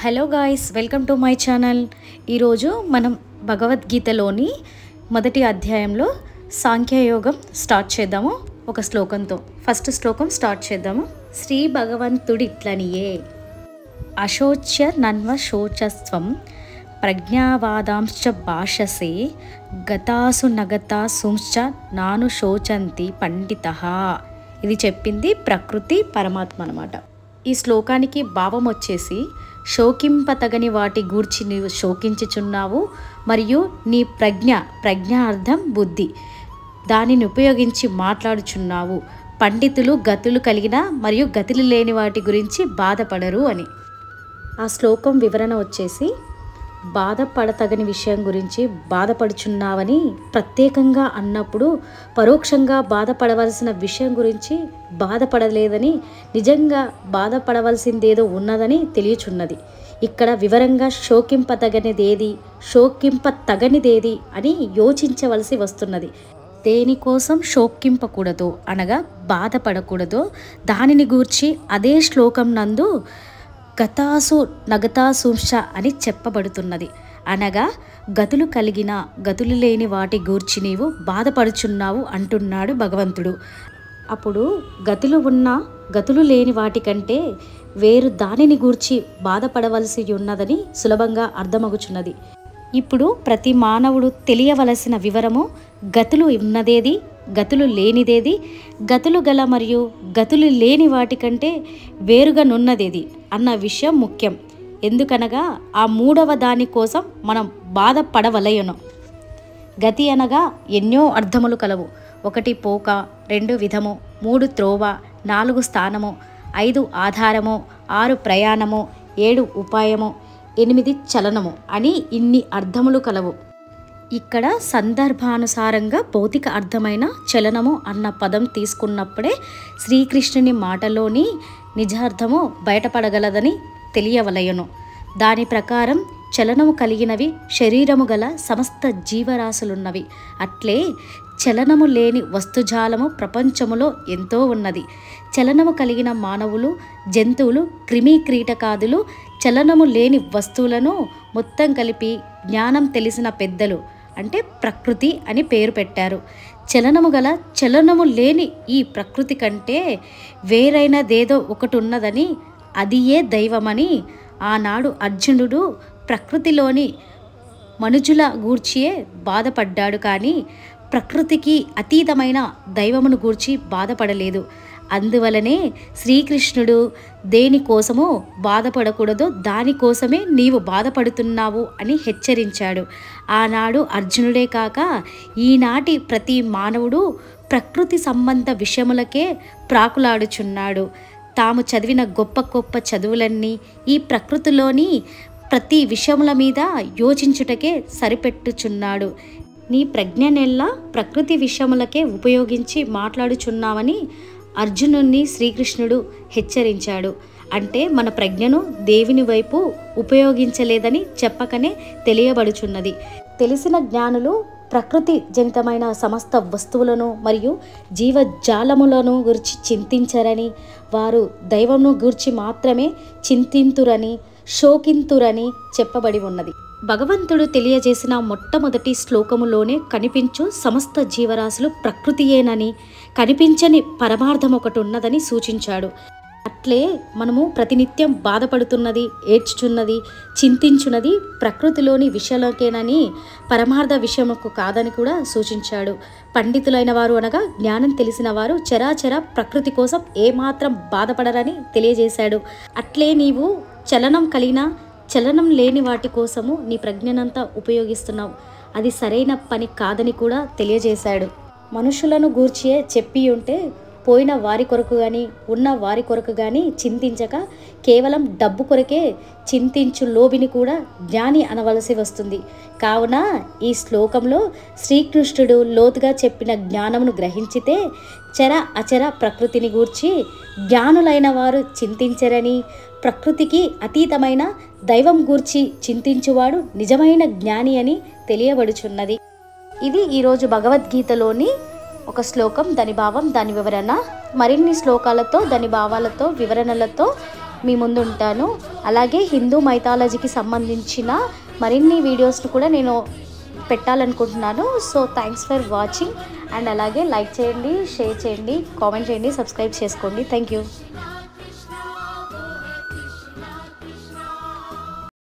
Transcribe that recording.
Hello guys, welcome to my channel. ఈరోజు మనం భగవద్గీతలోని మొదటి అధ్యాయంలో సాంఖ్యయోగం స్టార్ట్ చేద్దాము. ఒక శ్లోకంతో ఫస్ట్ శ్లోకం స్టార్ట్ చేద్దాము. శ్రీ భగవంతుడిట్లనియే అశోచ్య నన్వ శోచస్వం ప్రజ్ఞావాదాంశ్చ భాషసే గతాసు నగతాసుంశ్చ నాను శోచంతి పండితః. ఇది చెప్పింది ప్రకృతి పరమాత్మ అన్నమాట. ఈ శ్లోకానికి భావం వచ్చేసి, శోకింపతగని వాటి గూర్చి నీవు శోకించుచున్నావు, మరియు నీ ప్రజ్ఞ అర్థం బుద్ధి, దానిని ఉపయోగించి మాట్లాడుచున్నావు. పండితులు గతులు కలిగిన మరియు గతులు లేని వాటి గురించి బాధపడరు అని. ఆ శ్లోకం వివరణ వచ్చేసి, బాధపడతగని విషయం గురించి బాధపడుచున్నావని ప్రత్యేకంగా అన్నప్పుడు పరోక్షంగా బాధపడవలసిన విషయం గురించి బాధపడలేదని, నిజంగా బాధపడవలసిందేదో ఉన్నదని తెలియచున్నది. ఇక్కడ వివరంగా శోకింపతగనిదేది, శోకింపతగనిదేది అని యోచించవలసి వస్తున్నది. దేనికోసం శోకింపకూడదో అనగా బాధపడకూడదో దానిని గూర్చి అదే శ్లోకం నందు గతాసు నగతాసుంశ అని చెప్పబడుతున్నది. అనగా గతులు కలిగిన గతులు లేని వాటి గూర్చి నీవు బాధపడుచున్నావు అంటున్నాడు భగవంతుడు. అప్పుడు గతులు ఉన్న గతులు లేని వాటికంటే వేరు దానిని గూర్చి బాధపడవలసి ఉన్నదని సులభంగా అర్థమగుచున్నది. ఇప్పుడు ప్రతి మానవుడు తెలియవలసిన వివరము, గతులు ఉన్నదేది, గతులు లేనిదేది, గతులు గల మరియు గతులు లేని వాటికంటే వేరుగా నున్నదేది అన్న విషయం ముఖ్యం. ఎందుకనగా ఆ మూడవ దాని కోసం మనం బాధపడవలయను. గతి అనగా ఎన్నో అర్థములు కలవు. 1 పోక, 2 విధము, 3 త్రోవ, 4 స్థానము, 5 ఆధారము, 6 ప్రయాణము, 7 ఉపాయము, 8 చలనము అని ఇన్ని అర్థములు కలవు. ఇక్కడ సందర్భానుసారంగా భౌతిక అర్థమైన చలనము అన్న పదం తీసుకున్నప్పుడే శ్రీకృష్ణుని మాటలోని నిజార్థము బయటపడగలదని తెలియవలయను. దాని ప్రకారం చలనము కలిగినవి శరీరము గల సమస్త జీవరాశులున్నవి. అట్లే చలనము లేని వస్తుజాలము ప్రపంచములో ఎంతో ఉన్నది. చలనము కలిగిన మానవులు, జంతువులు, క్రిమి కీటకాదులు, చలనము లేని వస్తువులను మొత్తం కలిపి జ్ఞానం తెలిసిన పెద్దలు అంటే ప్రకృతి అని పేరు పెట్టారు. చలనము గల చలనము లేని ఈ ప్రకృతి కంటే వేరైనదేదో ఒకటి ఉన్నదని, అది ఏ దైవమని ఆనాడు అర్జునుడు ప్రకృతిలోని మనుజుల గూర్చియే బాధపడ్డాడు, కానీ ప్రకృతికి అతీతమైన దైవమును గూర్చి బాధపడలేదు. అందువలనే శ్రీకృష్ణుడు దేనికోసమో బాధపడకూడదో దానికోసమే నీవు బాధపడుతున్నావు అని హెచ్చరించాడు. ఆనాడు అర్జునుడే కాక ఈనాటి ప్రతి మానవుడు ప్రకృతి సంబంధ విషయములకే ప్రాకులాడుచున్నాడు. తాము చదివిన గొప్ప గొప్ప చదువులన్నీ ఈ ప్రకృతిలోని ప్రతి విషయముల మీద యోచించుటకే సరిపెట్టుచున్నాడు. నీ ప్రజ్ఞనెల్లా ప్రకృతి విషయములకే ఉపయోగించి మాట్లాడుచున్నావని అర్జునుణ్ణి శ్రీకృష్ణుడు హెచ్చరించాడు. అంటే మన ప్రజ్ఞను దేవుని వైపు ఉపయోగించలేదని చెప్పకనే తెలియబడుచున్నది. తెలిసిన జ్ఞానులు ప్రకృతి జనితమైన సమస్త వస్తువులను మరియు జీవజాలములను గురించి చింతించరని, వారు దైవమును గూర్చి మాత్రమే చింతింతురని, శోకింతురని చెప్పబడి ఉన్నది. భగవంతుడు తెలియజేసిన మొట్టమొదటి శ్లోకములోనే కనిపించు సమస్త జీవరాశులు ప్రకృతియేనని, కనిపించని పరమార్థం ఒకటి ఉన్నదని సూచించాడు. అట్లే మనము ప్రతినిత్యం బాధపడుతున్నది, ఏడ్చుచున్నది, చింతించున్నది ప్రకృతిలోని విషయాలకేనని, పరమార్థ విషయముకు కాదని కూడా సూచించాడు. పండితులైన వారు అనగా జ్ఞానం తెలిసిన వారు చరాచర ప్రకృతి కోసం ఏమాత్రం బాధపడరని తెలియజేశాడు. అట్లే నీవు చలనం కలిగిన చలనం లేని వాటి కోసము నీ ప్రజ్ఞనంతా ఉపయోగిస్తున్నావు. అది సరైన పని కాదని కూడా తెలియజేశాడు. మనుషులను గూర్చియే చెప్పి ఉంటే పోయిన వారి కొరకు కానీ ఉన్న వారి కొరకు కానీ చింతించక కేవలం డబ్బు కొరకే చింతించు లోబిని కూడా జ్ఞాని అనవలసి వస్తుంది. కావున ఈ శ్లోకంలో శ్రీకృష్ణుడు లోతుగా చెప్పిన జ్ఞానమును గ్రహించితే చర అచర ప్రకృతిని గూర్చి జ్ఞానులైన వారు చింతించరని, ప్రకృతికి అతీతమైన దైవం గూర్చి చింతించువాడు నిజమైన జ్ఞాని అని తెలియబడుచున్నది. ఇది ఈరోజు భగవద్గీతలోని ఒక శ్లోకం, దాని భావం, దాని వివరణ. మరిన్ని శ్లోకాలతో, దాని భావాలతో, వివరణలతో మీ ముందు ఉంటాను. అలాగే హిందూ మైథాలజీకి సంబంధించిన మరిన్ని వీడియోస్ను కూడా నేను పెట్టాలనుకుంటున్నాను. So thanks for watching. And అలాగే లైక్ చేయండి, షేర్ చేయండి, కామెంట్ చేయండి, సబ్స్క్రైబ్ చేసుకోండి. Thank you.